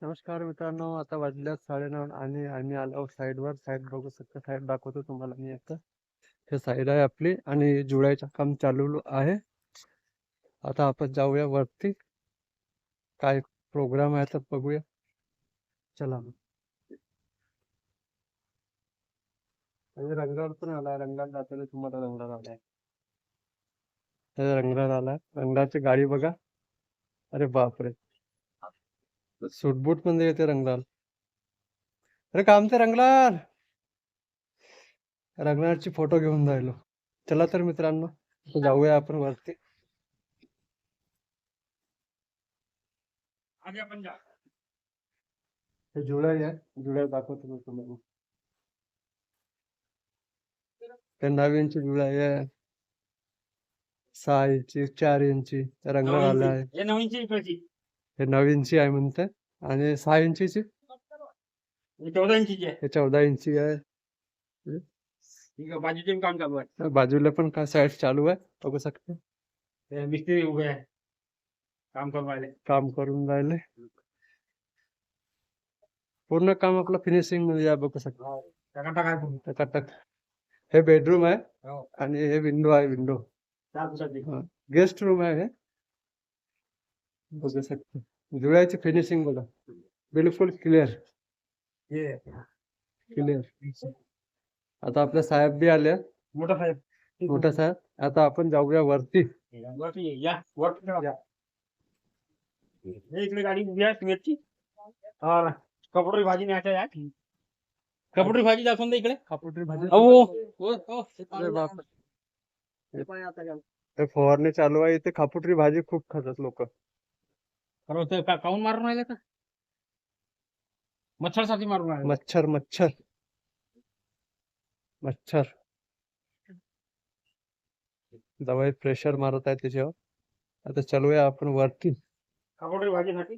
नमस्कार मित्रांनो, आता वाजल्यात 9:30 आणि आम्ही आलो साईडवर. साईड बघू शकता, साईड दाखवतो तुम्हाला मी आता. हे साईड आहे आपली आणि जुळायचं काम चालू आहे. आता आपण जाऊया वरती, काय प्रोग्राम आहे तर बघूया. चला मग. म्हणजे रंगावर पण आला, रंगाला जाताना तुम्हाला रंगाला आलाय. रंगाला आला, रंगाची गाडी बघा. अरे बापरे, सूटबूट मध्ये येते रंगलाल. अरे काम ते रंगलाल, रंगलालची फोटो घेऊन राहिलो. चला तर मित्रांनो, जाऊया आपण वरती. हे जुळाई आहे, जुळाई दाखवतो मी तुम्हाला. हे 9 इंची जुळाई आहे, 6 इंची, 4 इंची रंग आला आहे. हे 9 इंची इकडची, हे 9 इंची आहे म्हणते, आणि 6 इंचीची, हे 14 इंचीची आहे. हे 14 इंची आहे. ठीक आहे, बाजूचे काम चालू आहे. बाजूला पण काय साईड चालू आहे, बघू शकते. ते मिस्त्री उभे आहे, काम करून राहिले. काम करून राहिले. पूर्ण काम आपलं फिनिशिंग मध्ये आहे, बघू शकता. टकाटक आहे पूर्ण. टकाटक. हे बेडरूम आहे हो. आणि हे विंडो आहे, विंडो 4 फुटाची. गेस्ट रूम आहे. हे बघू शकता, जुळायची फिनिशिंग बघा, बिलकुल क्लिअर हे क्लिअर. आता आपले साहेब बी आले, मोठा साहेब. मोठा साहेब. आता आपण जाऊया वरती. वरती ये, या वरती या. हे इकडे गाडी उभी आहे सिमेंटची. हा, कपडे भाजी न्यायच्या या. कपडे भाजी दाखवून दे इकडे. कापुटरी भाजी. अहो अरे बाप, हे फवारणी चालू आहे इथे. कापुटरी भाजी खूप खातात लोक. काऊन मारून राहिले का? मच्छरसाठी मारून राहिले. मच्छर मच्छर मच्छर दवाई प्रेशर मारत आहे त्याच्यावर. आता चालूया आपण वरती. कपडे भाजीसाठी.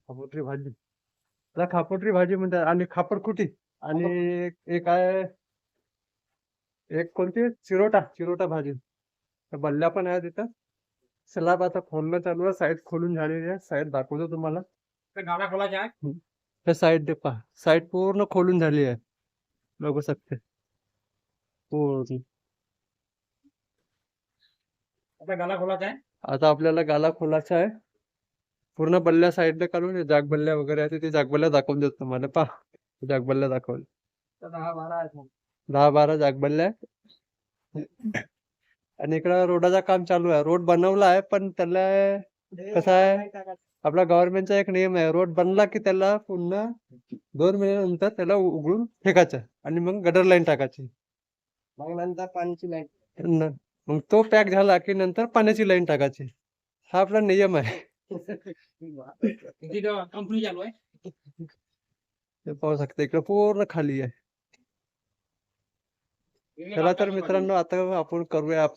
खापुटरी भाजी, त्याला खापुटरी भाजी म्हणतात. आणि खापरखुटी, आणि एक आहे, एक कोणती, चिरोटा. चिरोटा भाजी. त्या बल्ल्या पण आहे तिथं. स्लॅब आता खोलणं चालू आहे, साईड खोलून झालेली आहे. साईड दाखवतो तुम्हाला. गाडा खोलायचा आहे. हे साईड दे पहा, साईड पूर्ण खोलून झाली आहे, बघू शकते पूर्ण. आता गाला खोलायचा आहे. आता आपल्याला गाला खोलायचा आहे. पूर्ण बल्ल्या साईडला काढून जागबल्ल्या वगैरे आहे ते जागबल्ल्या दाखवून देतो तुम्हाला. पहा, जागबल्ल्या दाखवले. 10-12 आहेत मग. 10-12 जागबल्ल्या आहे. आणि इकडं रोडाचं काम चालू आहे. रोड बनवला आहे, पण त्याला कसं आहे, आपला गव्हर्नमेंटचा एक नियम आहे, रोड बनला की त्याला पुन्हा 2 महिन्यानंतर त्याला उघडून फेकायचं आणि मग गटर लाईन टाकायची. मग नंतर पाण्याची लाईन. मग तो पॅक झाला की नंतर पाण्याची लाईन टाकायची. हा आपला नियम आहे. कंपनी चालू आहे. हे पाहू शकता, इकडे पूर्ण खाली आहे. चला तर मित्रांनो, आता आपण करूया